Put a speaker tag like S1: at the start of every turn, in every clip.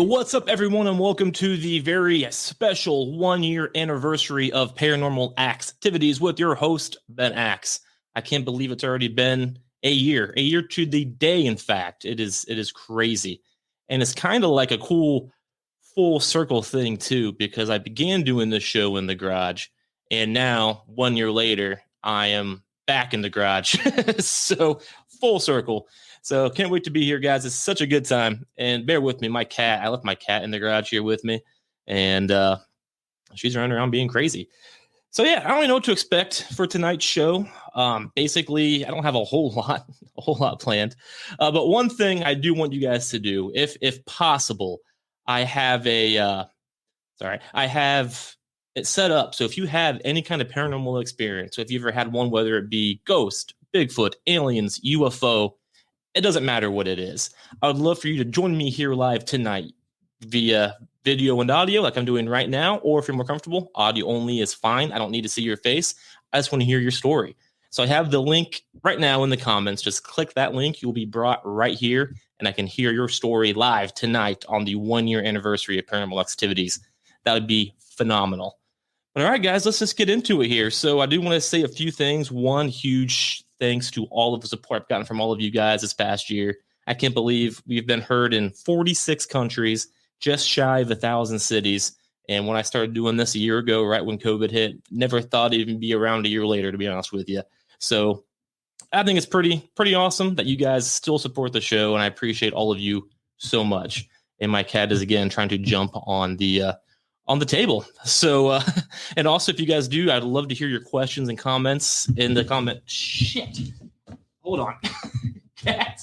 S1: What's up, everyone, and welcome to the very special one-year anniversary of Paranormal Axetivities with your host, Ben Axe. I can't believe it's already been a year to the day, in fact. It is crazy. And it's kind of like a cool full circle thing, too, because I began doing this show in the garage, and now, 1 year later, I am back in the garage. So, full circle. So can't wait to be here, guys. It's such a good time. And bear with me, I left my cat in the garage here with me, and she's running around being crazy. So yeah, I don't really know what to expect for tonight's show. Basically, I don't have a whole lot planned. But one thing I do want you guys to do, if possible, I have it set up. So if you have any kind of paranormal experience, so if you ever had one, whether it be ghost, Bigfoot, aliens, UFO, it doesn't matter what it is. I would love for you to join me here live tonight via video and audio like I'm doing right now, or if you're more comfortable, audio only is fine. I don't need to see your face. I just want to hear your story. So I have the link right now in the comments. Just click that link. You'll be brought right here, and I can hear your story live tonight on the 1 year anniversary of Paranormal Activities. That would be phenomenal. But all right, guys, let's just get into it here. So I do want to say a few things. One, huge thanks to all of the support I've gotten from all of you guys this past year. I can't believe we've been heard in 46 countries, just shy of 1,000 cities. And when I started doing this a year ago, right when COVID hit, never thought it'd even be around a year later, to be honest with you. So I think it's pretty awesome that you guys still support the show, and I appreciate all of you so much. And my cat is again trying to jump on the table. So, and also if you guys do, I'd love to hear your questions and comments in the comment. Shit. Hold on. Cat.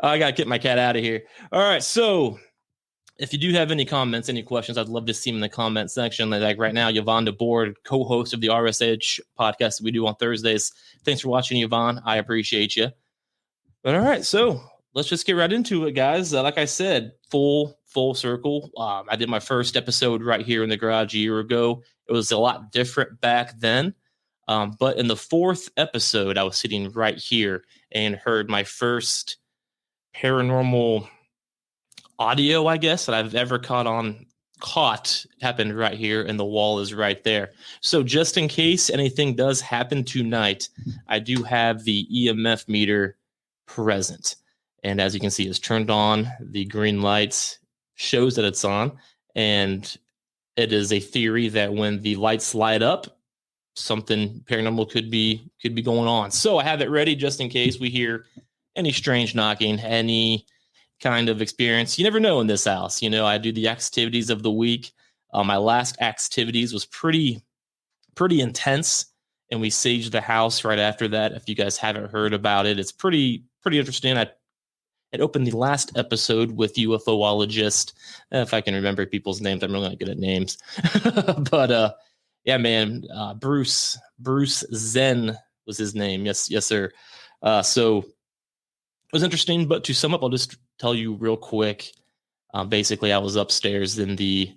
S1: I got to get my cat out of here. All right. So if you do have any comments, any questions, I'd love to see them in the comment section. Like right now, Yvonne DeBoard, co-host of the RSH podcast that we do on Thursdays. Thanks for watching, Yvonne. I appreciate you. But all right. So let's just get right into it, guys. Like I said, full circle. I did my first episode right here in the garage a year ago. It was a lot different back then. But in the fourth episode, I was sitting right here and heard my first paranormal audio, I guess, that I've ever caught happened right here, and the wall is right there. So just in case anything does happen tonight, I do have the EMF meter present. And as you can see, it's turned on. The green lights shows that it's on. And it is a theory that when the lights light up, something paranormal could be going on. So I have it ready just in case we hear any strange knocking, any kind of experience. You never know in this house. You know, I do the activities of the week. My last activities was pretty intense, and we saged the house right after that. If you guys haven't heard about it, it's pretty interesting. It opened the last episode with UFOologist. If I can remember people's names, I'm really not good at names. But yeah, man, Bruce Zen was his name. Yes, sir. So it was interesting. But to sum up, I'll just tell you real quick. Basically, I was upstairs in the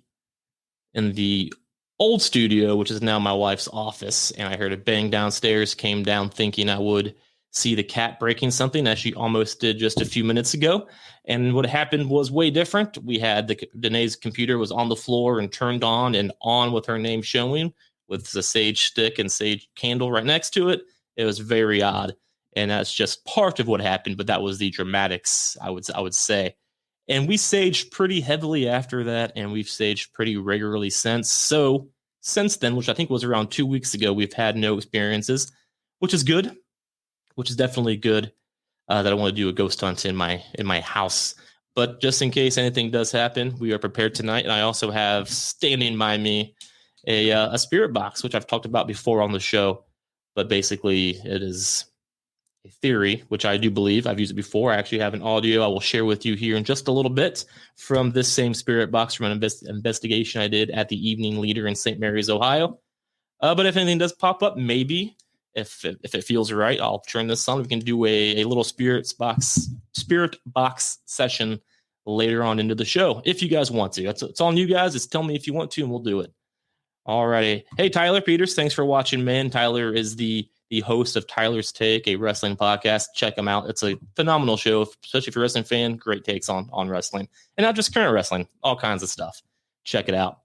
S1: old studio, which is now my wife's office, and I heard a bang downstairs. Came down thinking I would see the cat breaking something, as she almost did just a few minutes ago. And what happened was way different. We had Danae's computer was on the floor and turned on with her name showing, with the sage stick and sage candle right next to it. It was very odd. And that's just part of what happened, but that was the dramatics, I would say. And we saged pretty heavily after that, and we've saged pretty regularly since. So since then, which I think was around 2 weeks ago, we've had no experiences, which is good. Which is definitely good, that I want to do a ghost hunt in my house. But just in case anything does happen, we are prepared tonight. And I also have standing by me a spirit box, which I've talked about before on the show. But basically, it is a theory, which I do believe. I've used it before. I actually have an audio I will share with you here in just a little bit from this same spirit box from an investigation I did at the Evening Leader in St. Mary's, Ohio. But if anything does pop up, maybe, if it feels right, I'll turn this on. We can do a little spirit box session later on into the show if you guys want to. It's on you guys. Just tell me if you want to, and we'll do it. Alrighty. Hey, Tyler Peters, thanks for watching, man. Tyler is the the host of Tyler's Take, a wrestling podcast. Check him out. It's a phenomenal show, especially if you're a wrestling fan. Great takes on wrestling, and not just current wrestling, all kinds of stuff. Check it out.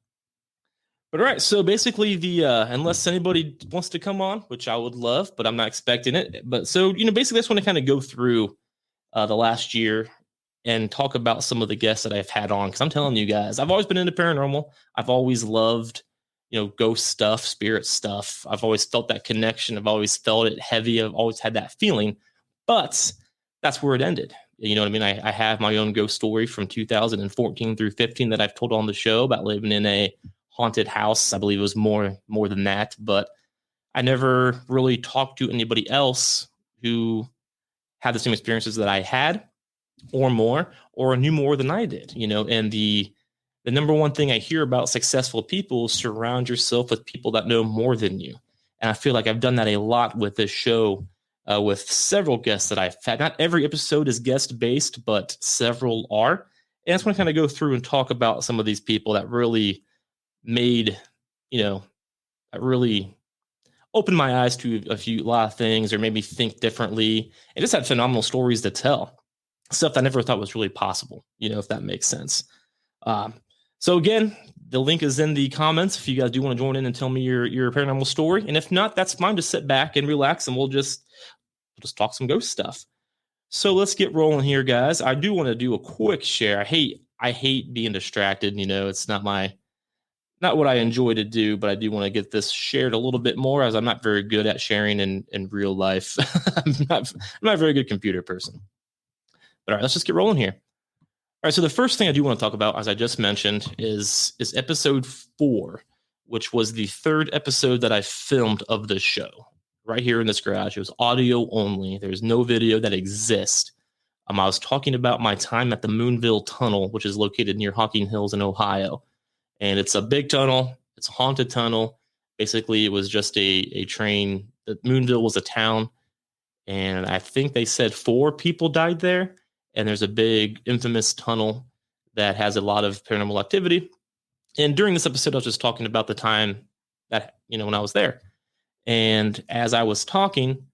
S1: But all right, so basically unless anybody wants to come on, which I would love, but I'm not expecting it. But so, basically I just want to kind of go through the last year and talk about some of the guests that I've had on. Because I'm telling you guys, I've always been into paranormal. I've always loved, ghost stuff, spirit stuff. I've always felt that connection. I've always felt it heavy. I've always had that feeling. But that's where it ended. You know what I mean? I have my own ghost story from 2014 through 15 that I've told on the show about living in a haunted house. I believe it was more than that, but I never really talked to anybody else who had the same experiences that I had or more, or knew more than I did, and the number one thing I hear about successful people is surround yourself with people that know more than you. And I feel like I've done that a lot with this show, with several guests that I've had. Not every episode is guest based, but several are. And I just want to kind of go through and talk about some of these people that really made, that really opened my eyes to a lot of things, or made me think differently, and just had phenomenal stories to tell. Stuff I never thought was really possible, if that makes sense. So again, the link is in the comments if you guys do want to join in and tell me your paranormal story. And if not, that's fine. Just sit back and relax, and we'll just talk some ghost stuff. So let's get rolling here, guys. I do want to do a quick share. I hate being distracted. It's not what I enjoy to do, but I do want to get this shared a little bit more, as I'm not very good at sharing in real life. I'm not a very good computer person. But all right, let's just get rolling here. All right, so the first thing I do want to talk about, as I just mentioned, is episode 4, which was the third episode that I filmed of the show right here in this garage. It was audio only. There's no video that exists. I was talking about my time at the Moonville Tunnel, which is located near Hocking Hills in Ohio. And it's a big tunnel. It's a haunted tunnel. Basically, it was just a train. Moonville was a town. And I think they said 4 people died there. And there's a big infamous tunnel that has a lot of paranormal activity. And during this episode, I was just talking about the time that, when I was there. And as I was talking,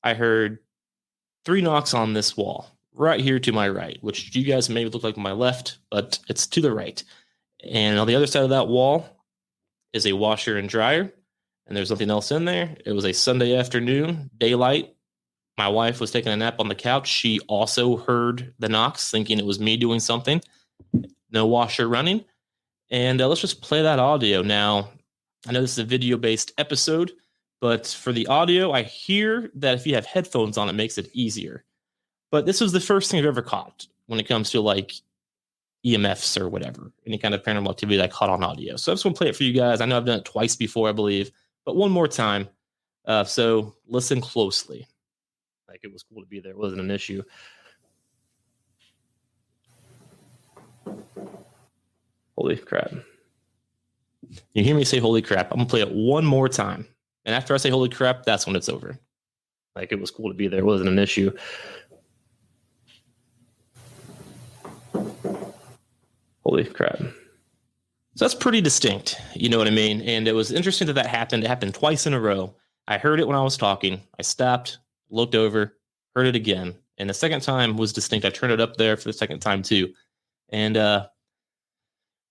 S1: I heard 3 knocks on this wall right here to my right, which you guys may look like my left, but it's to the right. And on the other side of that wall is a washer and dryer. And there's nothing else in there. It was a Sunday afternoon, daylight. My wife was taking a nap on the couch. She also heard the knocks, thinking it was me doing something. No washer running. And let's just play that audio. Now, I know this is a video-based episode, but for the audio, I hear that if you have headphones on, it makes it easier. But this was the first thing I've ever caught when it comes to like EMFs or whatever, any kind of paranormal activity that I caught on audio. So I just want to play it for you guys. I know I've done it twice before, I believe, but one more time. So listen closely. Like, it was cool to be there. It wasn't an issue. Holy crap. You hear me say holy crap. I'm going to play it one more time. And after I say holy crap, that's when it's over. Like, it was cool to be there. It wasn't an issue. Holy crap. So that's pretty distinct. You know what I mean? And it was interesting that happened. It happened twice in a row. I heard it when I was talking. I stopped, looked over, heard it again. And the second time was distinct. I turned it up there for the second time too. And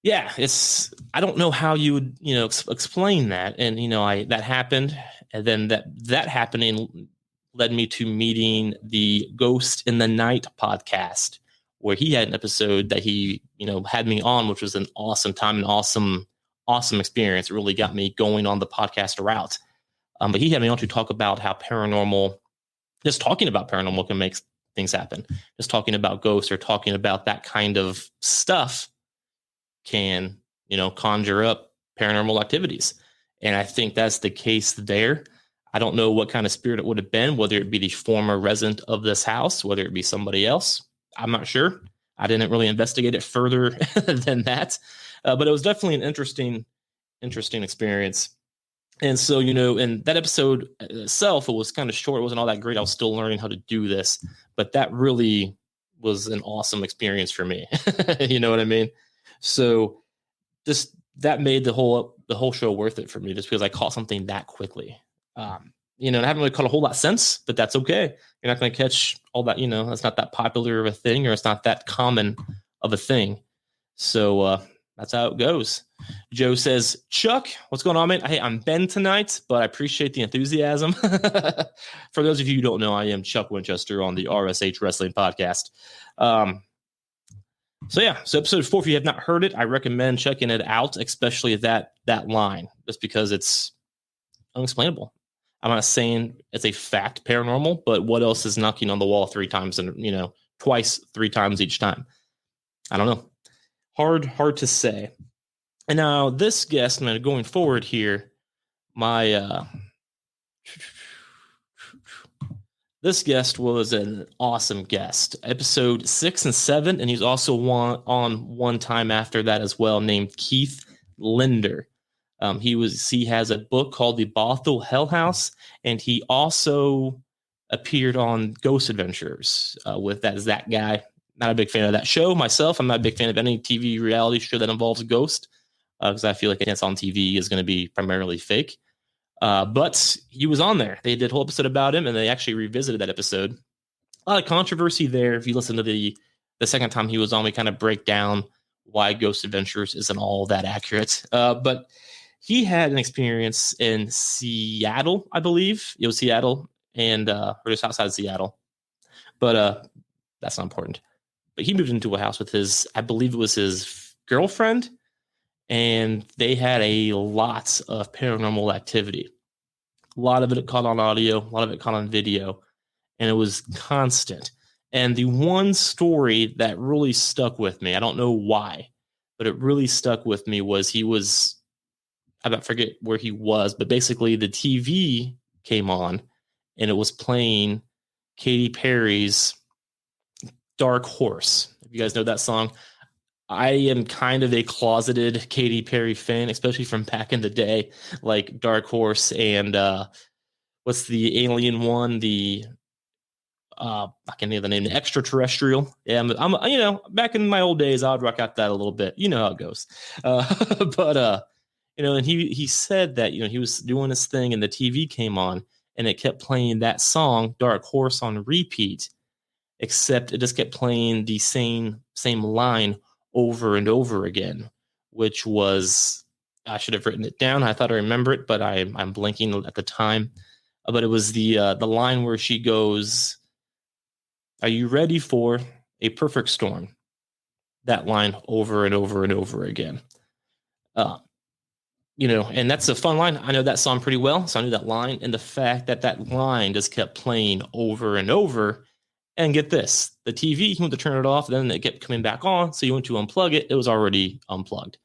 S1: yeah, I don't know how you would, explain that. And, that happened. And then that happening led me to meeting the Ghost in the Night podcast, where he had an episode that he, had me on, which was an awesome time, an awesome experience. It really got me going on the podcast route. But he had me on to talk about how just talking about paranormal can make things happen. Just talking about ghosts or talking about that kind of stuff can, conjure up paranormal activities. And I think that's the case there. I don't know what kind of spirit it would have been, whether it be the former resident of this house, whether it be somebody else. I'm not sure. I didn't really investigate it further than that. But it was definitely an interesting experience. And so, in that episode itself, it was kind of short. It wasn't all that great. I was still learning how to do this. But that really was an awesome experience for me. You know what I mean? So just that made the whole show worth it for me, just because I caught something that quickly. and I haven't really caught a whole lot since, but that's okay. You're not going to catch all that, that's not that popular of a thing, or it's not that common of a thing. So that's how it goes. Joe says, Chuck, what's going on, man? Hey, I'm Ben tonight, but I appreciate the enthusiasm. For those of you who don't know, I am Chuck Winchester on the RSH Wrestling Podcast. So episode 4, if you have not heard it, I recommend checking it out, especially that line, just because it's unexplainable. I'm not saying it's a fact paranormal, but what else is knocking on the wall 3 times and, twice, 3 times each time? I don't know. Hard to say. And now this guest, man, going forward here, this guest was an awesome guest. Episode 6 and 7, and he's also on one time after that as well, named Keith Linder. He has a book called The Bothell Hell House, and he also appeared on Ghost Adventures with that guy. Not a big fan of that show myself. I'm not a big fan of any TV reality show that involves a ghost, because I feel like it's on TV is going to be primarily fake. But he was on there. They did a whole episode about him, and they actually revisited that episode. A lot of controversy there. If you listen to the second time he was on, we kind of break down why Ghost Adventures isn't all that accurate. But he had an experience in Seattle, I believe. It was Seattle, and or just outside of Seattle. But that's not important. But he moved into a house with I believe it was his girlfriend, and they had a lot of paranormal activity. A lot of it caught on audio, a lot of it caught on video, and it was constant. And the one story that really stuck with me, I don't know why, but it really stuck with me, was I forget where he was, but basically the TV came on, and it was playing Katy Perry's Dark Horse. If you guys know that song, I am kind of a closeted Katy Perry fan, especially from back in the day, like Dark Horse and what's the alien one? I can't think of the name. The Extraterrestrial. Yeah, I'm back in my old days, I'd rock out that a little bit. You know how it goes. But and he said that he was doing this thing, and the TV came on, and it kept playing that song Dark Horse on repeat, except it just kept playing the same line over and over again, which was, I should have written it down. I thought I remember it, but I'm blanking at the time. But it was the line where she goes, "Are you ready for a perfect storm?" That line over and over and over again. And that's a fun line. I know that song pretty well, so I knew that line. And the fact that line just kept playing over and over. And get this, the TV, you went to turn it off, then it kept coming back on. So you went to unplug it. It was already unplugged.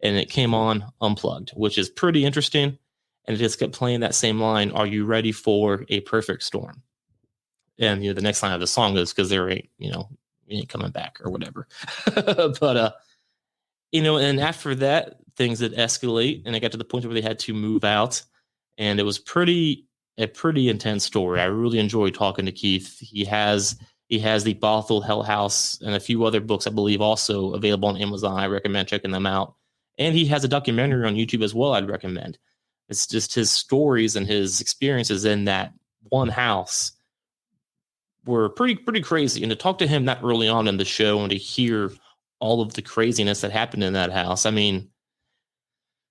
S1: And it came on unplugged, which is pretty interesting. And it just kept playing that same line, "Are you ready for a perfect storm?" And, the next line of the song is, "Because there ain't, you ain't coming back," or whatever. But, and after that, things would escalate. And it got to the point where they had to move out. And it was a pretty intense story. I really enjoyed talking to Keith. He has the Bothell Hell House and a few other books, I believe, also available on Amazon. I recommend checking them out. And he has a documentary on YouTube as well, I'd recommend. It's just his stories and his experiences in that one house were pretty crazy. And to talk to him that early on in the show and to hear all of the craziness that happened in that house, I mean,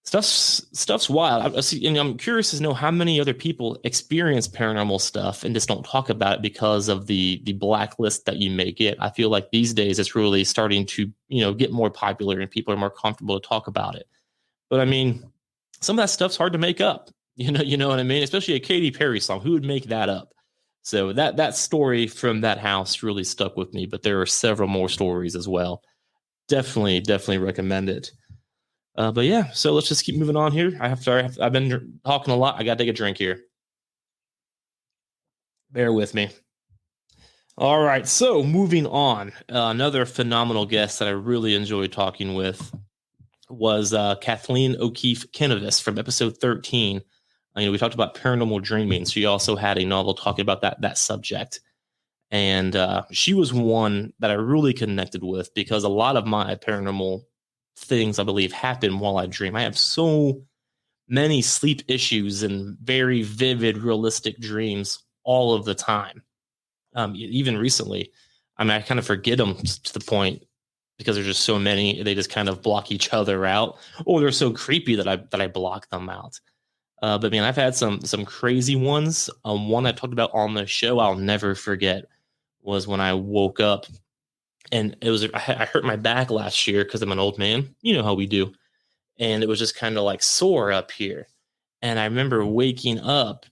S1: Stuff's wild. I'm curious to know how many other people experience paranormal stuff and just don't talk about it because of the blacklist that you may get. I feel like these days it's really starting to get more popular and people are more comfortable to talk about it. But I mean, some of that stuff's hard to make up. You know what I mean? Especially a Katy Perry song. Who would make that up? So that story from that house really stuck with me. But there are several more stories as well. Definitely recommend it. But yeah, so let's just keep moving on here. I've been talking a lot. I got to take a drink here. Bear with me. All right, so moving on. Another phenomenal guest that I really enjoyed talking with was Kathleen O'Keefe Kenovis from episode 13. We talked about paranormal dreaming. She also had a novel talking about that subject. And she was one that I really connected with because a lot of my paranormal things, I believe, happen while I dream. I have so many sleep issues and very vivid, realistic dreams all of the time. Even recently, I mean, I kind of forget them to the point because there's just so many. They just kind of block each other out, or they're so creepy that I block them out. But man, I've had some crazy ones. One I talked about on the show I'll never forget was when I woke up and I hurt my back last year because I'm an old man. You know how we do, and it was just kind of like sore up here. And I remember waking up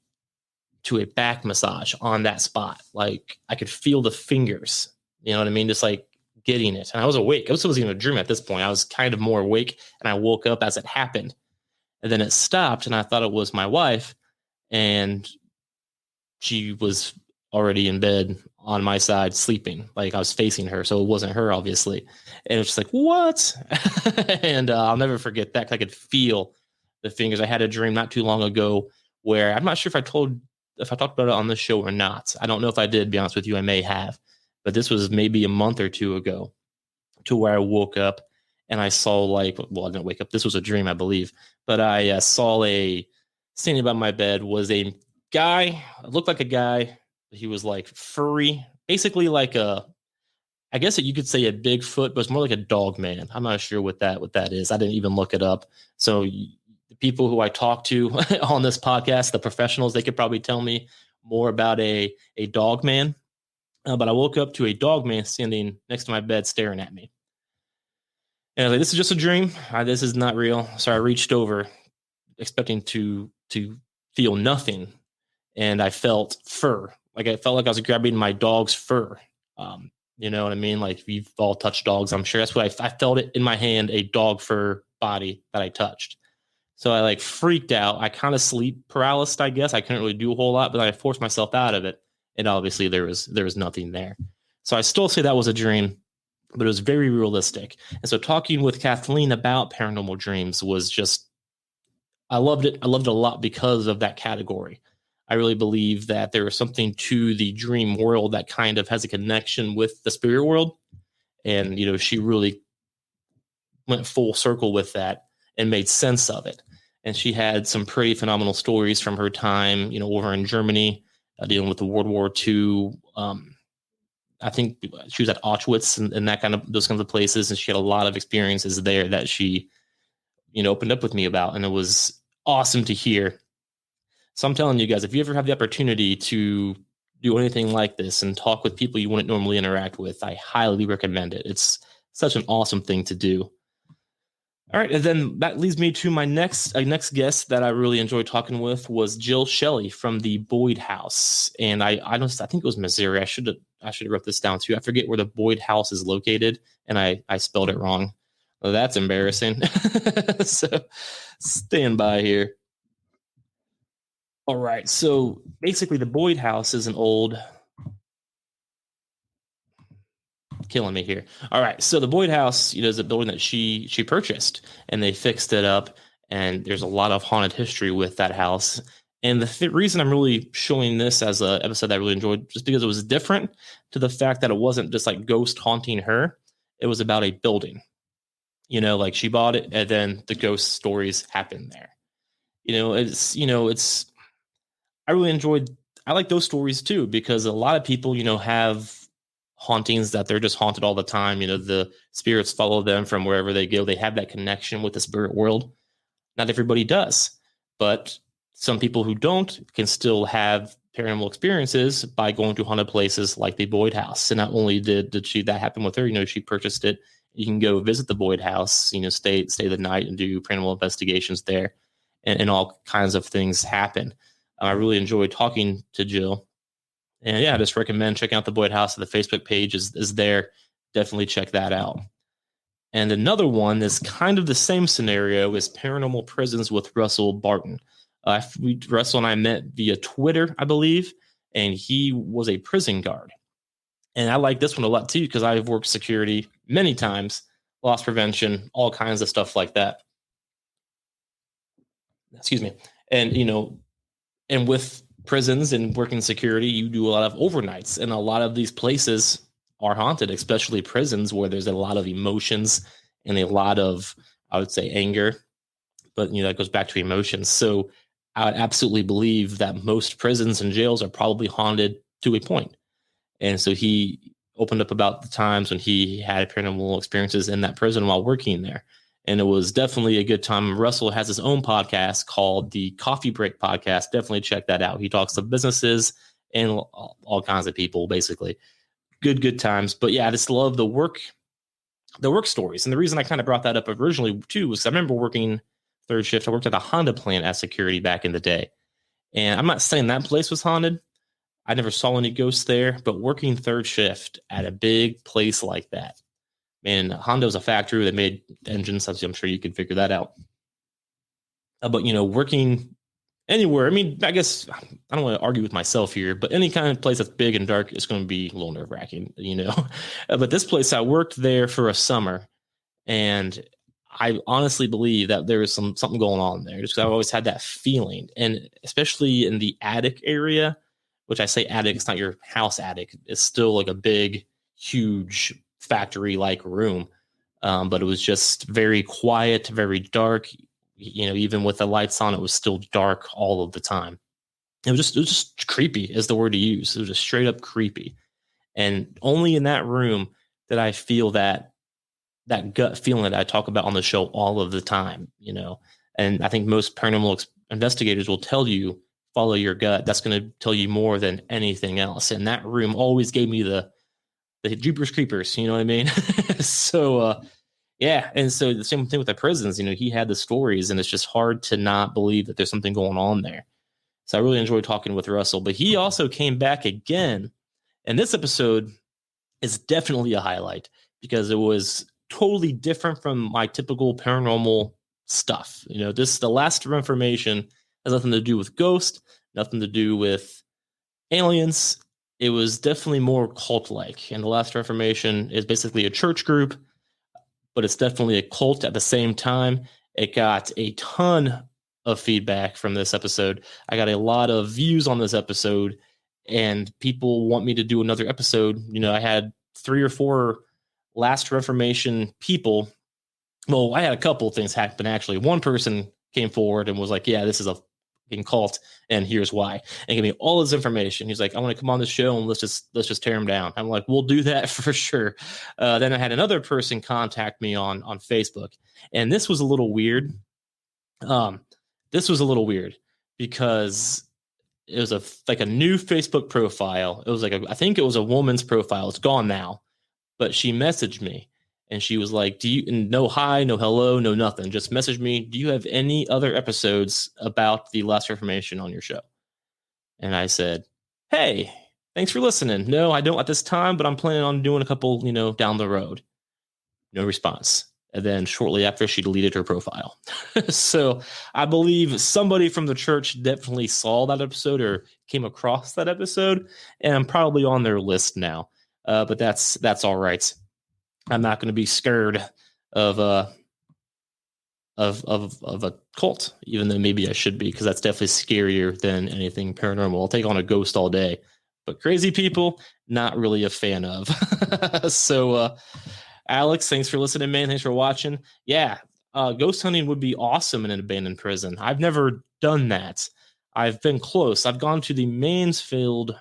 S1: to a back massage on that spot. Like I could feel the fingers, you know what I mean? Just like getting it. And I was awake. I was even a dream at this point. I was kind of more awake and I woke up as it happened. And then it stopped and I thought it was my wife and she was already in bed on my side sleeping. Like I was facing her. So it wasn't her, obviously. And it was just like, what? And I'll never forget that. 'Cause I could feel the fingers. I had a dream not too long ago where I'm not sure if I talked about it on the show or not. I don't know if I did, to be honest with you. I may have. But this was maybe a month or two ago to where I woke up and I saw like, well, I didn't wake up. This was a dream, I believe. But I saw standing by my bed was a guy. It looked like a guy. He was like furry, basically like I guess that you could say a Bigfoot, but it's more like a dog man. I'm not sure what that is. I didn't even look it up. So the people who I talk to on this podcast, the professionals, they could probably tell me more about a dog man. But I woke up to a dog man standing next to my bed staring at me. And I was like, this is just a dream. This is not real. So I reached over expecting to feel nothing. And I felt fur. Like I felt like I was grabbing my dog's fur. You know what I mean? Like we've all touched dogs, I'm sure. That's what I felt it in my hand, a dog fur body that I touched. So I like freaked out. I kind of sleep paralysis, I guess. I couldn't really do a whole lot, but I forced myself out of it. And obviously there was nothing there. So I still say that was a dream, but it was very realistic. And so talking with Kathleen about paranormal dreams was just, I loved it. I loved it a lot because of that category. I really believe that there is something to the dream world that kind of has a connection with the spirit world. And, you know, she really went full circle with that and made sense of it. And she had some pretty phenomenal stories from her time, you know, over in Germany, dealing with the World War II. I think she was at Auschwitz and that those kinds of places. And she had a lot of experiences there that she, you know, opened up with me about. And it was awesome to hear. So I'm telling you guys, if you ever have the opportunity to do anything like this and talk with people you wouldn't normally interact with, I highly recommend it. It's such an awesome thing to do. All right, and then that leads me to my next guest that I really enjoyed talking with was Jill Shelley from the Boyd House, and I think it was Missouri. I should have wrote this down too. I forget where the Boyd House is located, and I spelled it wrong. Well, that's embarrassing. So stand by here. All right, so basically, the Boyd House is an old. Killing me here. All right, so the Boyd House, you know, is a building that she purchased, and they fixed it up. And there's a lot of haunted history with that house. And the reason I'm really showing this as an episode that I really enjoyed, just because it was different to the fact that it wasn't just like ghost haunting her. It was about a building. You know, like she bought it, and then the ghost stories happened there. It's I really enjoyed. I like those stories too because a lot of people, you know, have hauntings that they're just haunted all the time. You know, the spirits follow them from wherever they go. They have that connection with the spirit world. Not everybody does, but some people who don't can still have paranormal experiences by going to haunted places like the Boyd House. And not only did that happen with her, you know, she purchased it. You can go visit the Boyd House, you know, stay the night and do paranormal investigations there, and all kinds of things happen. I really enjoyed talking to Jill. And yeah, I just recommend checking out the Boyd House. The Facebook page is there. Definitely check that out. And another one is kind of the same scenario is Paranormal Prisons with Russell Barton. Russell and I met via Twitter, I believe, and he was a prison guard. And I like this one a lot too because I've worked security many times, loss prevention, all kinds of stuff like that. Excuse me. And, you know, and with prisons and working security, you do a lot of overnights, and a lot of these places are haunted, especially prisons where there's a lot of emotions and a lot of, I would say, anger. but that goes back to emotions. So I would absolutely believe that most prisons and jails are probably haunted to a point. And so he opened up about the times when he had paranormal experiences in that prison while working there. And it was definitely a good time. Russell has his own podcast called the Coffee Break Podcast. Definitely check that out. He talks to businesses and all kinds of people, basically. Good times. But yeah, I just love the work stories. And the reason I kind of brought that up originally too was I remember working third shift. I worked at a Honda plant as security back in the day. And I'm not saying that place was haunted. I never saw any ghosts there, but working third shift at a big place like that, man, Honda was a factory that made engines. I'm sure you could figure that out. But working anywhere, I mean, I guess I don't want to argue with myself here, but any kind of place that's big and dark is going to be a little nerve wracking, But this place, I worked there for a summer, and I honestly believe that there was something going on there, just because I've always had that feeling, and especially in the attic area. Which I say attic, it's not your house attic. It's still like a big, huge factory-like room. But it was just very quiet, very dark. Even with the lights on, it was still dark all of the time. It was just creepy is the word to use. It was just straight up creepy. And only in that room did I feel that gut feeling that I talk about on the show all of the time, And I think most paranormal investigators will tell you, follow your gut. That's going to tell you more than anything else. And that room always gave me the Jeepers Creepers, you know what I mean? So, yeah. And so the same thing with the prisons, he had the stories, and it's just hard to not believe that there's something going on there. So I really enjoyed talking with Russell, but he also came back again. And this episode is definitely a highlight because it was totally different from my typical paranormal stuff. The last information has nothing to do with ghosts, nothing to do with aliens. It was definitely more cult-like. And the last information is basically a church group, but it's definitely a cult at the same time. It got a ton of feedback from this episode. I got a lot of views on this episode, and people want me to do another episode. I had 3 or 4 last Reformation people. Well, I had a couple of things happen, actually. One person came forward and was like, yeah, this is a fucking cult, and here's why. And gave me all this information. He's like, I want to come on the show, and let's just tear him down. I'm like, we'll do that for sure. Then I had another person contact me on Facebook, and this was a little weird. This was a little weird because it was a new Facebook profile. It was I think it was a woman's profile. It's gone now, but she messaged me. And she was like, no hi, no hello, no nothing. Just message me. Do you have any other episodes about the last Reformation on your show? And I said, hey, thanks for listening. No, I don't at this time, but I'm planning on doing a couple, down the road. No response. And then shortly after, she deleted her profile. So I believe somebody from the church definitely saw that episode or came across that episode, and I'm probably on their list now. But that's all right. I'm not going to be scared of a cult, even though maybe I should be, because that's definitely scarier than anything paranormal. I'll take on a ghost all day, but crazy people, not really a fan of. So, Alex, thanks for listening, man. Thanks for watching. Yeah, ghost hunting would be awesome in an abandoned prison. I've never done that. I've been close. I've gone to the Mansfield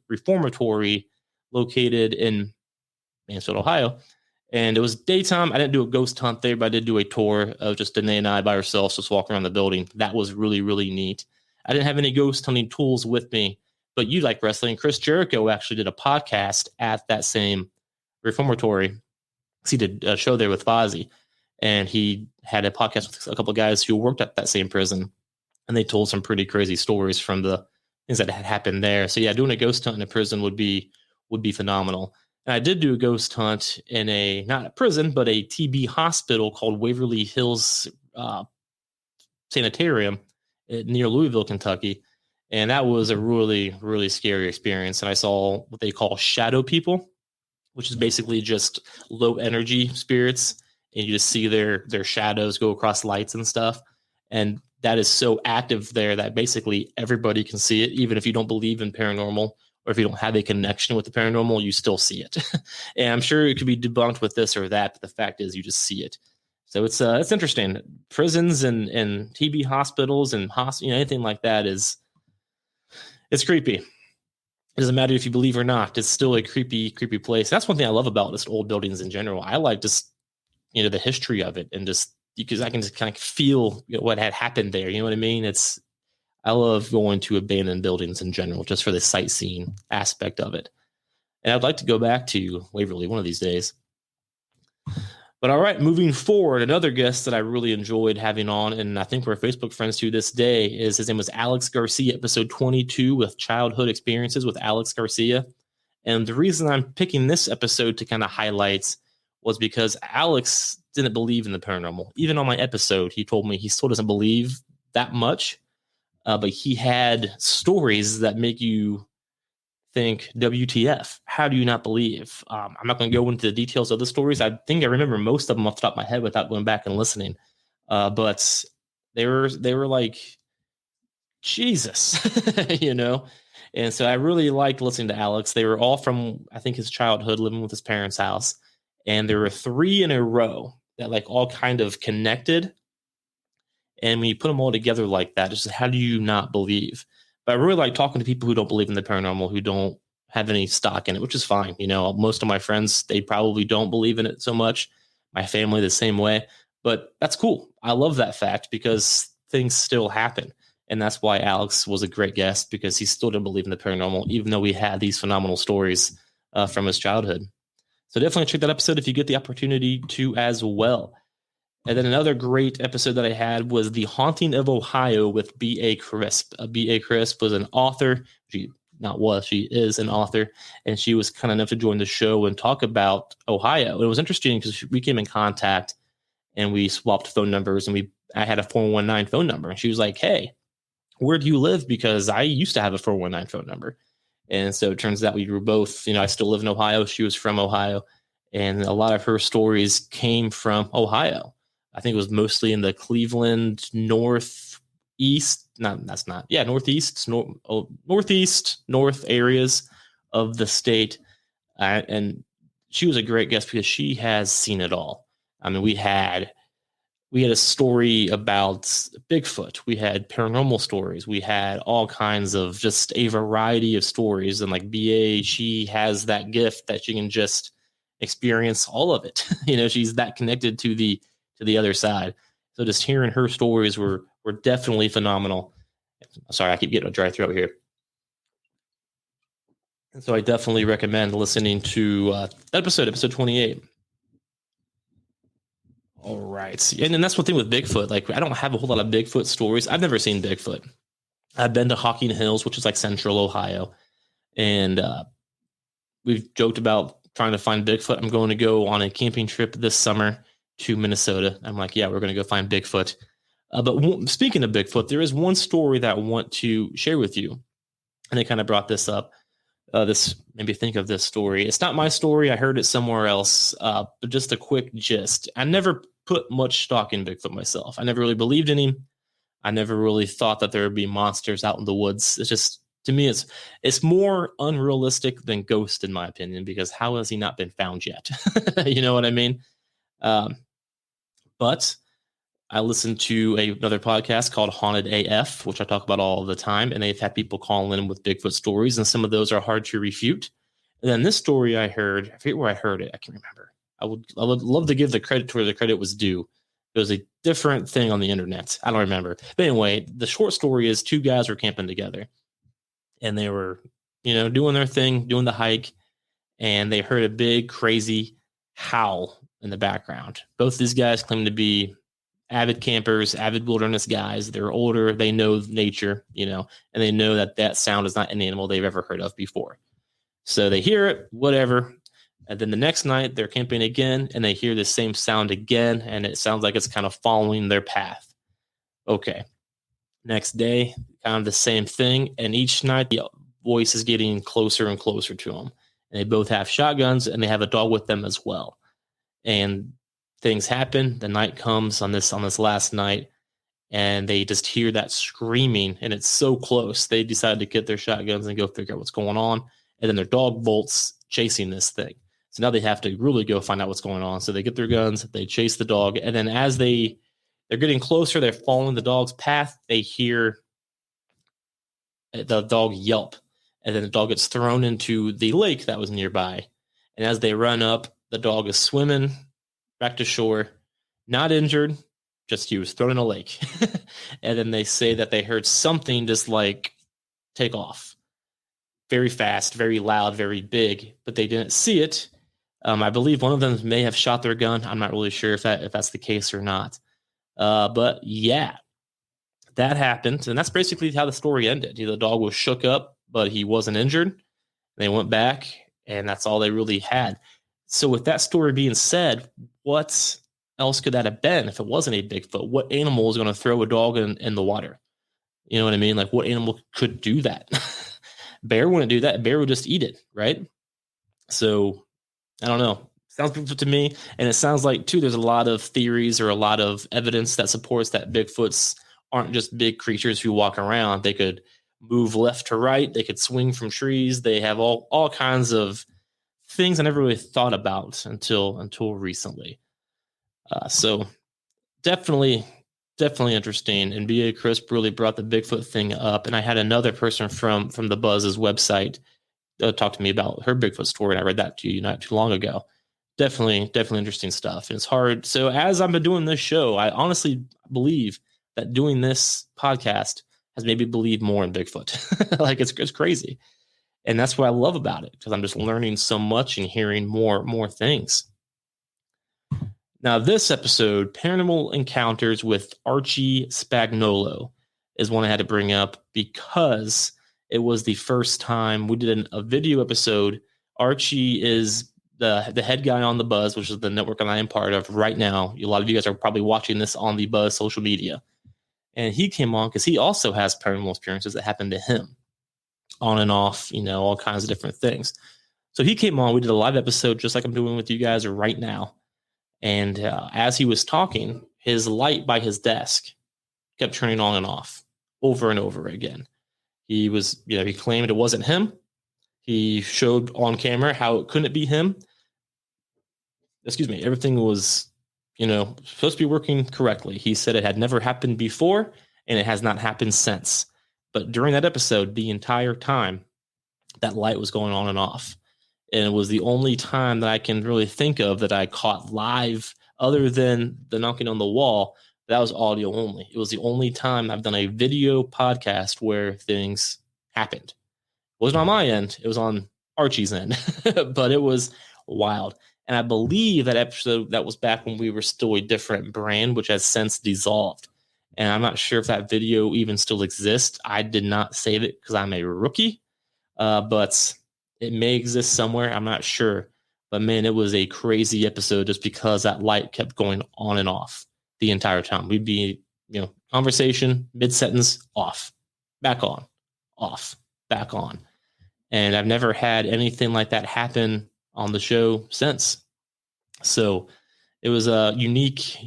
S1: Reformatory located in Mansfield, Ohio. And it was daytime. I didn't do a ghost hunt there, but I did do a tour of just Danae and I by ourselves, just walking around the building. That was really, really neat. I didn't have any ghost hunting tools with me, but you like wrestling. Chris Jericho actually did a podcast at that same reformatory. He did a show there with Fozzy, and he had a podcast with a couple of guys who worked at that same prison, and they told some pretty crazy stories from the things that had happened there. So yeah, doing a ghost hunt in a prison would be phenomenal. And I did do a ghost hunt in not a prison, but a TB hospital called Waverly Hills Sanitarium near Louisville, Kentucky. And that was a really, really scary experience. And I saw what they call shadow people, which is basically just low energy spirits. And you just see their shadows go across lights and stuff. And that is so active there that basically everybody can see it, even if you don't believe in paranormal, or if you don't have a connection with the paranormal, you still see it. And I'm sure it could be debunked with this or that, but the fact is you just see it. So it's interesting. Prisons and TB hospitals and anything like that it's creepy. It doesn't matter if you believe or not. It's still a creepy place. That's one thing I love about just old buildings in general. I like just the history of it, and just because I can just kind of feel what had happened there. You know what I mean? I love going to abandoned buildings in general, just for the sightseeing aspect of it. And I'd like to go back to Waverly one of these days. But all right, moving forward, another guest that I really enjoyed having on, and I think we're Facebook friends to this day, is his name was Alex Garcia, episode 22 with Childhood Experiences with Alex Garcia. And the reason I'm picking this episode to kind of highlight was because Alex didn't believe in the paranormal. Even on my episode, he told me he still doesn't believe that much, but he had stories that make you think, WTF, how do you not believe? I'm not going to go into the details of the stories. I think I remember most of them off the top of my head without going back and listening. But they were like, Jesus, And so I really liked listening to Alex. They were all from, I think, his childhood, living with his parents' house. And there were 3 in a row that like all kind of connected. And when you put them all together like that, it's just, how do you not believe? But I really like talking to people who don't believe in the paranormal, who don't have any stock in it, which is fine. Most of my friends, they probably don't believe in it so much. My family, the same way. But that's cool. I love that fact because things still happen. And that's why Alex was a great guest, because he still didn't believe in the paranormal, even though we had these phenomenal stories from his childhood. So definitely check that episode if you get the opportunity to as well. And then another great episode that I had was The Haunting of Ohio with B.A. Crisp. B.A. Crisp was an author. She is an author. And she was kind enough to join the show and talk about Ohio. It was interesting because we came in contact and we swapped phone numbers, and I had a 419 phone number. And she was like, hey, where do you live? Because I used to have a 419 phone number. And so it turns out we were both, I still live in Ohio. She was from Ohio. And a lot of her stories came from Ohio. I think it was mostly in the Cleveland northeast, north areas of the state. And she was a great guest because she has seen it all. I mean, we had a story about Bigfoot. We had paranormal stories. We had all kinds of just a variety of stories. And like BA, she has that gift that she can just experience all of it. She's that connected to the other side. So just hearing her stories were definitely phenomenal. Sorry, I keep getting a dry throat here. And so I definitely recommend listening to that episode 28. All right. And then that's one thing with Bigfoot. Like, I don't have a whole lot of Bigfoot stories. I've never seen Bigfoot. I've been to Hocking Hills, which is like central Ohio. And we've joked about trying to find Bigfoot. I'm going to go on a camping trip this summer to Minnesota. I'm like, yeah, we're going to go find Bigfoot. But speaking of Bigfoot, there is one story that I want to share with you. And they kind of brought this up. This made me think of this story. It's not my story. I heard it somewhere else. But just a quick gist. I never put much stock in Bigfoot myself. I never really believed in him. I never really thought that there would be monsters out in the woods. It's just, to me, it's more unrealistic than ghost, in my opinion, because how has he not been found yet? You know what I mean? But I listened to another podcast called Haunted AF, which I talk about all the time, and they've had people call in with Bigfoot stories, and some of those are hard to refute. And then this story I heard, I forget where I heard it, I can't remember. I would love to give the credit to where the credit was due. It was a different thing on the internet. I don't remember. But anyway, the short story is 2 guys were camping together, and they were, doing their thing, doing the hike, and they heard a big, crazy howl in the background. Both these guys claim to be avid campers, avid wilderness guys. They're older. They know nature, and they know that sound is not an animal they've ever heard of before. So they hear it, whatever. And then the next night they're camping again and they hear the same sound again. And it sounds like it's kind of following their path. Okay. Next day, kind of the same thing. And each night the voice is getting closer and closer to them. And they both have shotguns and they have a dog with them as well. And things happen. The night comes on this last night, and they just hear that screaming, and it's so close. They decide to get their shotguns and go figure out what's going on. And then their dog bolts chasing this thing. So now they have to really go find out what's going on. So they get their guns, they chase the dog, and then as they're getting closer, they're following the dog's path, they hear the dog yelp, and then the dog gets thrown into the lake that was nearby. And as they run up, the dog is swimming back to shore, not injured, just he was thrown in a lake. And then they say that they heard something just like take off very fast, very loud, very big, but they didn't see it. I believe one of them may have shot their gun. I'm not really sure if that's the case or not. But yeah, that happened. And that's basically how the story ended. The dog was shook up, but he wasn't injured. They went back, and that's all they really had. So with that story being said, what else could that have been if it wasn't a Bigfoot? What animal is going to throw a dog in the water? You know what I mean? Like, what animal could do that? Bear wouldn't do that. Bear would just eat it, right? So I don't know. Sounds Bigfoot to me. And it sounds like, too, there's a lot of theories or a lot of evidence that supports that Bigfoots aren't just big creatures who walk around. They could move left to right. They could swing from trees. They have all kinds of things I never really thought about until recently. So definitely interesting. And B.A. Crisp really brought the Bigfoot thing up. And I had another person from the Buzz's website talk to me about her Bigfoot story, and I read that to you not too long ago. Definitely interesting stuff. And it's hard. So as I've been doing this show, I honestly believe that doing this podcast has made me believe more in Bigfoot. Like it's crazy. And that's what I love about it, because I'm just learning so much and hearing more things. Now, this episode, Paranormal Encounters with Archie Spagnolo, is one I had to bring up because it was the first time we did a video episode. Archie is the head guy on the Buzz, which is the network that I am part of right now. A lot of you guys are probably watching this on the Buzz social media. And he came on because he also has paranormal experiences that happened to him on and off, all kinds of different things. So he came on. We did a live episode just like I'm doing with you guys right now. And as he was talking, his light by his desk kept turning on and off over and over again. He was, he claimed it wasn't him. He showed on camera how it couldn't be him. Excuse me. Everything was, supposed to be working correctly. He said it had never happened before, and it has not happened since. But during that episode, the entire time, that light was going on and off. And it was the only time that I can really think of that I caught live, other than the knocking on the wall. That was audio only. It was the only time I've done a video podcast where things happened. It wasn't on my end. It was on Archie's end. But it was wild. And I believe that episode, that was back when we were still a different brand, which has since dissolved. And I'm not sure if that video even still exists. I did not save it because I'm a rookie. But it may exist somewhere. I'm not sure. But man, it was a crazy episode just because that light kept going on and off the entire time. We'd be, conversation, mid-sentence, off, back on, off, back on. And I've never had anything like that happen on the show since. So it was a unique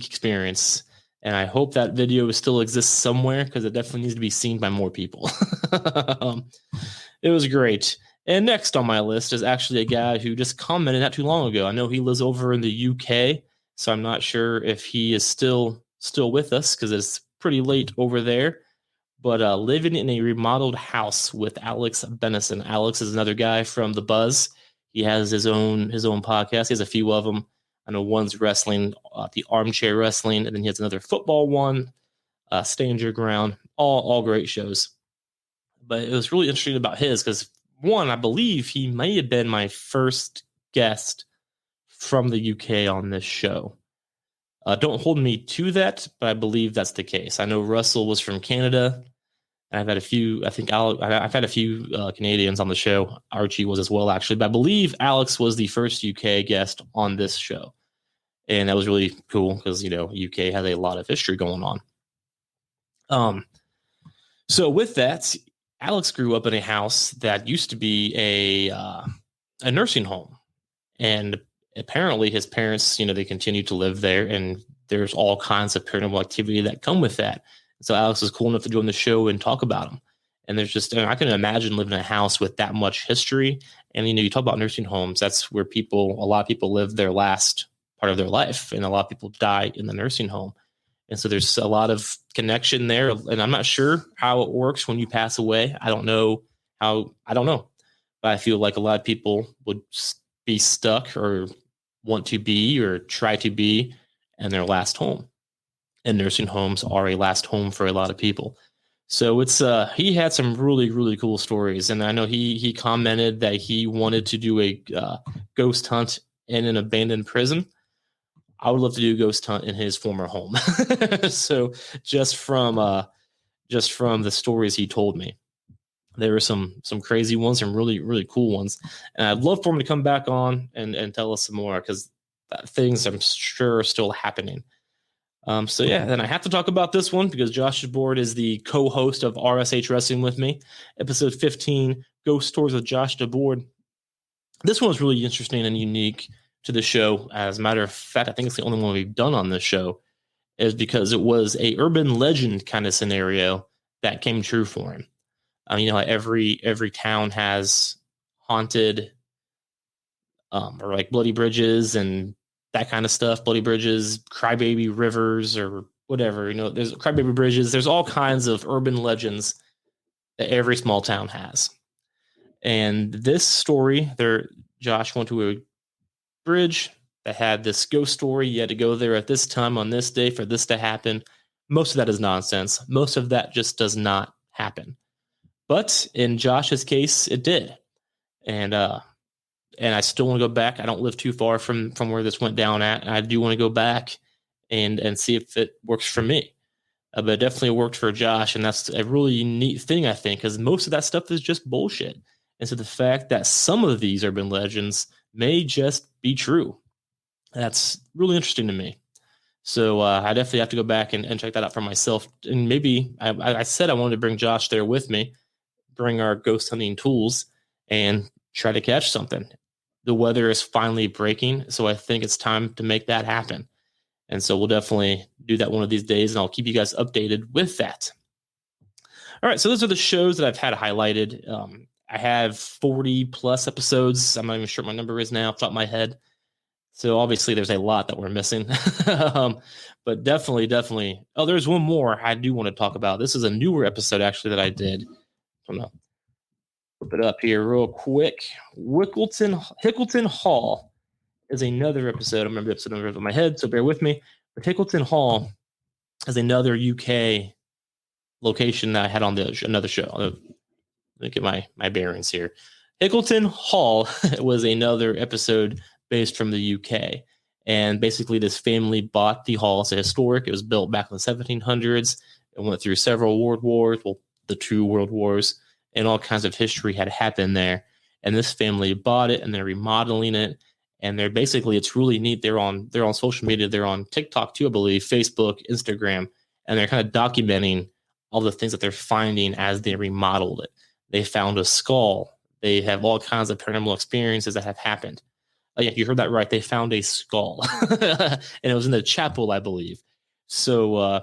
S1: experience. And I hope that video still exists somewhere, because it definitely needs to be seen by more people. It was great. And next on my list is actually a guy who just commented not too long ago. I know he lives over in the UK, so I'm not sure if he is still with us, because it's pretty late over there. But living in a remodeled house with Alex Benison. Alex is another guy from the Buzz. He has his own podcast. He has a few of them. I know one's wrestling, the Armchair Wrestling, and then he has another football one, Stand Your Ground. All great shows. But it was really interesting about his because, one, I believe he may have been my first guest from the UK on this show. Don't hold me to that, but I believe that's the case. I know Russell was from Canada. And I've had a few, I've had a few Canadians on the show. Archie was as well, actually. But I believe Alex was the first UK guest on this show. And that was really cool because, UK has a lot of history going on. So with that, Alex grew up in a house that used to be a nursing home. And apparently his parents, they continued to live there. And there's all kinds of paranormal activity that come with that. So Alex was cool enough to join the show and talk about them. And there's just, I can imagine living in a house with that much history. And, you talk about nursing homes. That's where a lot of people live their last part of their life. And a lot of people die in the nursing home. And so there's a lot of connection there. And I'm not sure how it works when you pass away. I don't know. But I feel like a lot of people would be stuck or want to be or try to be in their last home. And nursing homes are a last home for a lot of people. So it's he had some really, really cool stories. And I know he commented that he wanted to do a ghost hunt in an abandoned prison. I would love to do a ghost hunt in his former home. So just from the stories he told me, there were some crazy ones, some really, really cool ones. And I'd love for him to come back on and tell us some more, because things I'm sure are still happening. So yeah, then I have to talk about this one because Josh DeBoard is the co-host of RSH Wrestling with me, episode 15, Ghost Stories with Josh DeBoard. This one was really interesting and unique to the show. As a matter of fact, I think it's the only one we've done on this show, is because it was a urban legend kind of scenario that came true for him. Every town has haunted or like bloody bridges and that kind of stuff. Bloody bridges, crybaby rivers, or whatever. There's crybaby bridges. There's all kinds of urban legends that every small town has. And this story, Josh went to a bridge that had this ghost story. You had to go there at this time on this day for this to happen. Most of that is nonsense. Most of that just does not happen. But in Josh's case, it did. And I still want to go back. I don't live too far from where this went down at. And I do want to go back and see if it works for me. But it definitely worked for Josh. And that's a really neat thing, I think, because most of that stuff is just bullshit. And so the fact that some of these urban legends may just be true, that's really interesting to me. So I definitely have to go back and check that out for myself. And maybe I said I wanted to bring Josh there with me, bring our ghost hunting tools, and try to catch something. The weather is finally breaking, so I think it's time to make that happen. And so we'll definitely do that one of these days, and I'll keep you guys updated with that. All right, so those are the shows that I've had highlighted. I have 40 plus episodes. I'm not even sure what my number is now off the top of my head. So obviously there's a lot that we're missing. But definitely. Oh, there's one more I do want to talk about. This is a newer episode actually that I did. I'm going to flip it up here real quick. Hickleton Hall is another episode. I remember the episode number in my head, so bear with me. But Hickleton Hall is another UK location that I had on another show. Let me get my bearings here. Hickleton Hall was another episode based from the UK. And basically this family bought the hall. It's historic. It was built back in the 1700s. It went through several world wars, well, the 2 world wars, and all kinds of history had happened there. And this family bought it and they're remodeling it. And it's really neat. They're on social media. They're on TikTok too, I believe, Facebook, Instagram, and they're kind of documenting all the things that they're finding as they remodeled it. They found a skull. They have all kinds of paranormal experiences that have happened. Oh, yeah, you heard that right. They found a skull, and it was in the chapel, I believe. So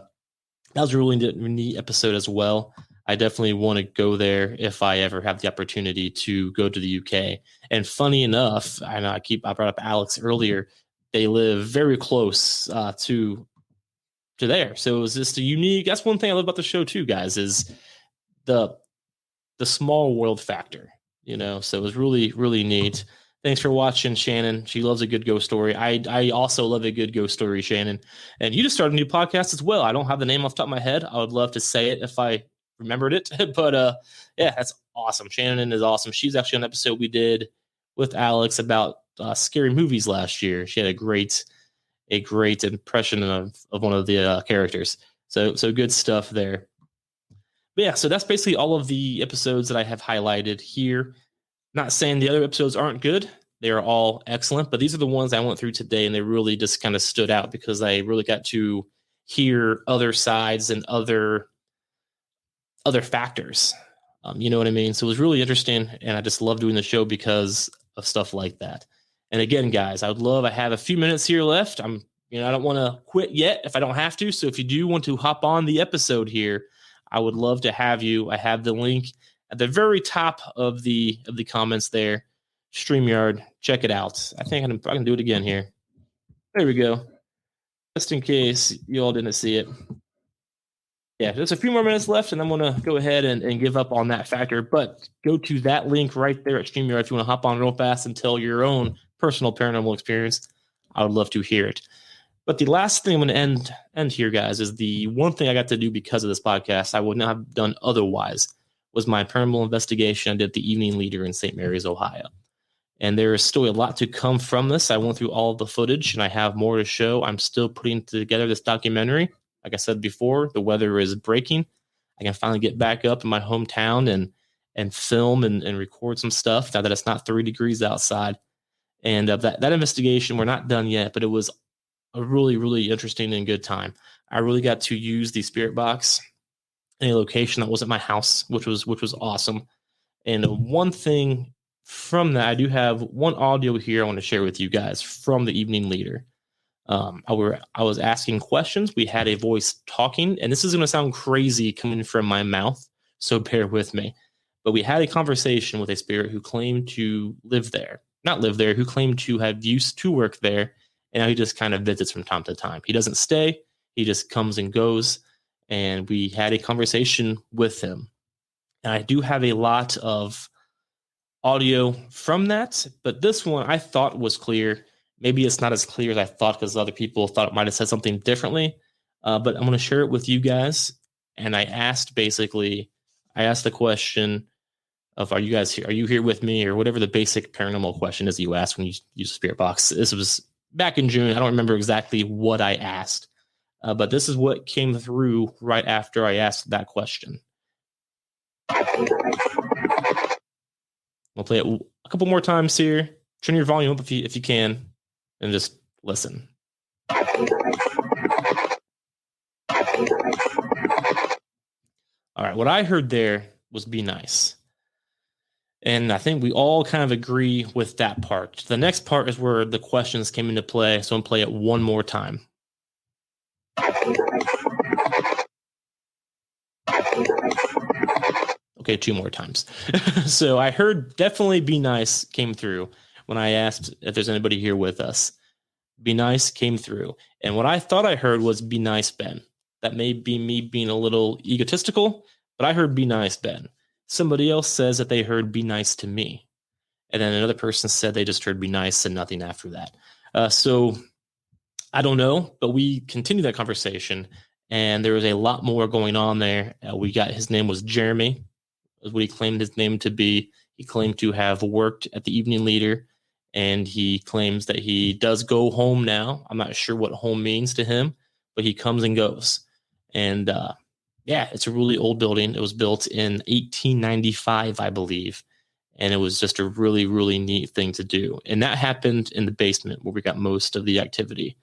S1: that was a really neat episode as well. I definitely want to go there if I ever have the opportunity to go to the UK. And funny enough, I brought up Alex earlier. They live very close to there, so it was just a unique. That's one thing I love about the show too, guys, is the small world factor. So it was really, really neat. Thanks for watching, Shannon. She loves a good ghost story. I also love a good ghost story, Shannon. And you just started a new podcast as well. I don't have the name off the top of my head. I would love to say it if I remembered it. But yeah, that's awesome. Shannon is awesome. She's actually on an episode we did with Alex about scary movies last year. She had a great impression of one of the characters. So good stuff there. But yeah, so that's basically all of the episodes that I have highlighted here. Not saying the other episodes aren't good. They are all excellent, but these are the ones I went through today, and they really just kind of stood out because I really got to hear other sides and other factors. You know what I mean? So it was really interesting, and I just love doing the show because of stuff like that. And again, guys, I have a few minutes here left. I don't want to quit yet if I don't have to. So if you do want to hop on the episode here, I would love to have you. I have the link at the very top of the comments there. StreamYard, check it out. I think I can do it again here. There we go. Just in case you all didn't see it. Yeah, there's a few more minutes left, and I'm going to go ahead and give up on that factor. But go to that link right there at StreamYard if you want to hop on real fast and tell your own personal paranormal experience. I would love to hear it. But the last thing I'm going to end here, guys, is the one thing I got to do because of this podcast I would not have done otherwise was my paranormal investigation I did at the Evening Leader in St. Mary's, Ohio. And there is still a lot to come from this. I went through all of the footage, and I have more to show. I'm still putting together this documentary. Like I said before, the weather is breaking. I can finally get back up in my hometown and film and record some stuff now that it's not 30 degrees outside. And that investigation, we're not done yet, but it was a really, really interesting and good time. I really got to use the spirit box in a location that wasn't my house, which was awesome. And one thing from that, I do have one audio here I want to share with you guys from the Evening Leader. I was asking questions. We had a voice talking, and this is going to sound crazy coming from my mouth, so bear with me. But we had a conversation with a spirit who claimed to who claimed to have used to work there, and now he just kind of visits from time to time. He doesn't stay. He just comes and goes, and we had a conversation with him. And I do have a lot of audio from that, but this one I thought was clear. Maybe it's not as clear as I thought because other people thought it might have said something differently. But I'm going to share it with you guys. And I asked the question of, are you guys here? Are you here with me? Or whatever the basic paranormal question is you ask when you use a spirit box. This was back in June. I don't remember exactly what I asked. But this is what came through right after I asked that question. We'll play it a couple more times here. Turn your volume up if you can, and just listen. All right, what I heard there was be nice. And I think we all kind of agree with that part. The next part is where the questions came into play, so I'm going to play it one more time. Okay, two more times. So I heard definitely be nice came through when I asked if there's anybody here with us. Be nice came through. And what I thought I heard was be nice, Ben. That may be me being a little egotistical, but I heard be nice, Ben. Somebody else says that they heard be nice to me. And then another person said they just heard be nice and nothing after that. So I don't know, but we continued that conversation, and there was a lot more going on there. His name was Jeremy, is what he claimed his name to be. He claimed to have worked at the Evening Leader, and he claims that he does go home now. I'm not sure what home means to him, but he comes and goes. And it's a really old building. It was built in 1895, I believe. And it was just a really, really neat thing to do. And that happened in the basement where we got most of the activity.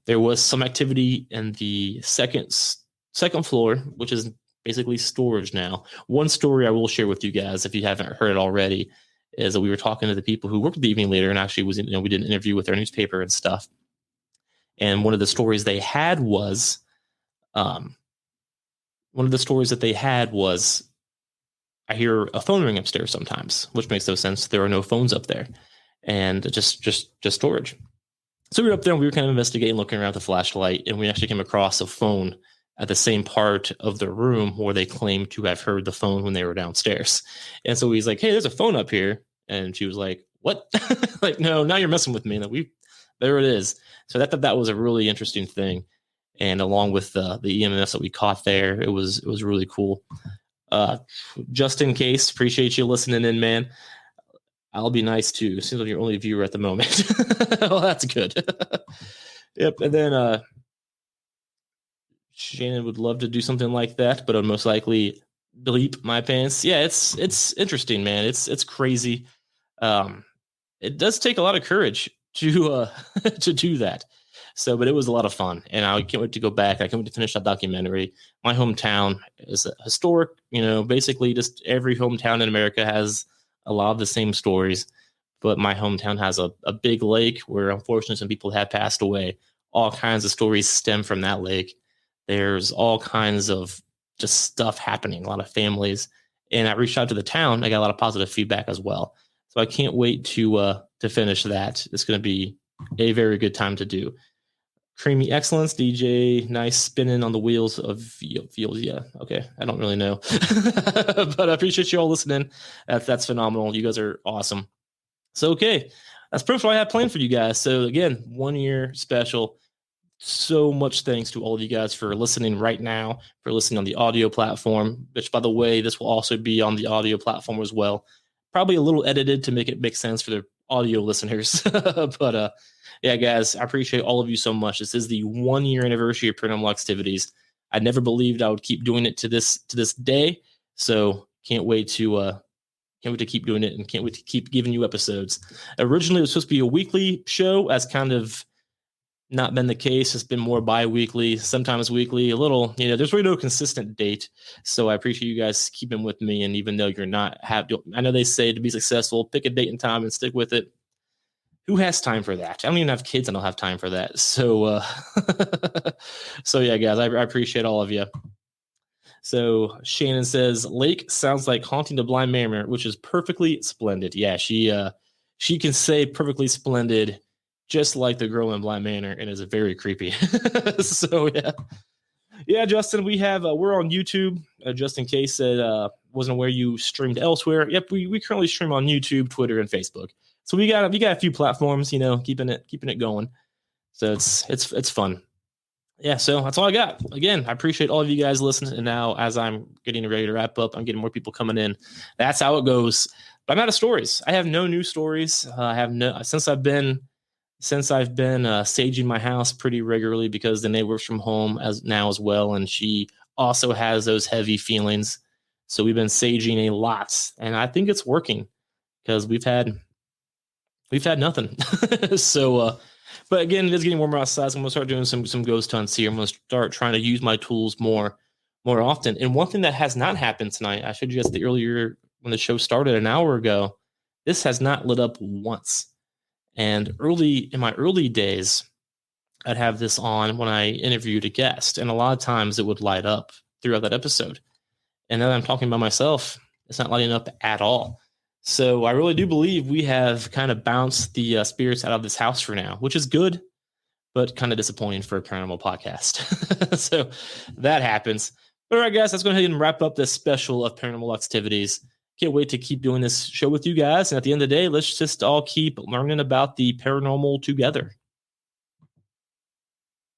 S1: There was some activity in the second floor, which is basically storage now. One story I will share with you guys, if you haven't heard it already, is that we were talking to the people who worked at the Evening Leader, and actually we did an interview with their newspaper and stuff. And one of the stories they had was, I hear a phone ring upstairs sometimes, which makes no sense. There are no phones up there, and just storage. So we were up there and we were kind of investigating, looking around with the flashlight, and we actually came across a phone at the same part of the room where they claimed to have heard the phone when they were downstairs. And so he's like, "Hey, there's a phone up here." And she was like, "What?" Like, "No, now you're messing with me." And there it is. So that was a really interesting thing. And along with the EMS that we caught there, it was really cool. Just in case, appreciate you listening in, man. I'll be nice too. Seems like you're only viewer at the moment. Well, that's good. Yep. And then Shannon would love to do something like that, but I'd most likely bleep my pants. Yeah, it's interesting, man. It's crazy. It does take a lot of courage to to do that. So, but it was a lot of fun, and I can't wait to go back. I can't wait to finish that documentary. My hometown is historic. Basically, just every hometown in America has a lot of the same stories, but my hometown has a big lake where, unfortunately, some people have passed away. All kinds of stories stem from that lake. There's all kinds of just stuff happening, a lot of families. And I reached out to the town. I got a lot of positive feedback as well. So I can't wait to finish that. It's going to be a very good time to do. Creamy Excellence, DJ, nice spinning on the wheels of feels. Yeah, okay. I don't really know. But I appreciate you all listening. That's phenomenal. You guys are awesome. So, okay. That's pretty much what I have planned for you guys. So, again, 1 year special. So much thanks to all of you guys for listening right now, for listening on the audio platform, which, by the way, this will also be on the audio platform as well. Probably a little edited to make it make sense for the audio listeners. But yeah, guys, I appreciate all of you so much. This is the 1 year anniversary of Paranormal Activities. I never believed I would keep doing it to this day. So can't wait to keep doing it, and can't wait to keep giving you episodes. Originally, it was supposed to be a weekly show, as kind of not been the case. It's been more bi-weekly, sometimes weekly, a little, there's really no consistent date. So I appreciate you guys keeping with me. And even though you're not I know they say to be successful, pick a date and time and stick with it. Who has time for that? I don't even have kids. I don't have time for that. So, so yeah, guys, I appreciate all of you. So Shannon says, Lake sounds like Haunting the Blind Manor, which is perfectly splendid. Yeah, she can say perfectly splendid, just like the girl in Blind Manor, and is very creepy. So yeah, Justin, we're on YouTube. Just in case it wasn't where you streamed elsewhere. Yep, we currently stream on YouTube, Twitter, and Facebook. So we got a few platforms, keeping it going. So it's fun. Yeah, so that's all I got. Again, I appreciate all of you guys listening. And now, as I'm getting ready to wrap up, I'm getting more people coming in. That's how it goes. But I'm out of stories. I have no new stories. I have no since I've been saging my house pretty regularly, because the neighbor works from home as well, and she also has those heavy feelings. So we've been saging a lot, and I think it's working, because we've had nothing. So, but again, it is getting warmer outside. So I'm gonna start doing some ghost hunts here. I'm gonna start trying to use my tools more often. And one thing that has not happened tonight, I showed you guys earlier when the show started an hour ago. This has not lit up once. And in my early days, I'd have this on when I interviewed a guest, and a lot of times it would light up throughout that episode. And now that I'm talking by myself, it's not lighting up at all. So I really do believe we have kind of bounced the spirits out of this house for now, which is good, but kind of disappointing for a paranormal podcast. So that happens. All right, guys, let's go ahead and wrap up this special of Paranormal Activities. Can't wait to keep doing this show with you guys. And at the end of the day, let's just all keep learning about the paranormal together.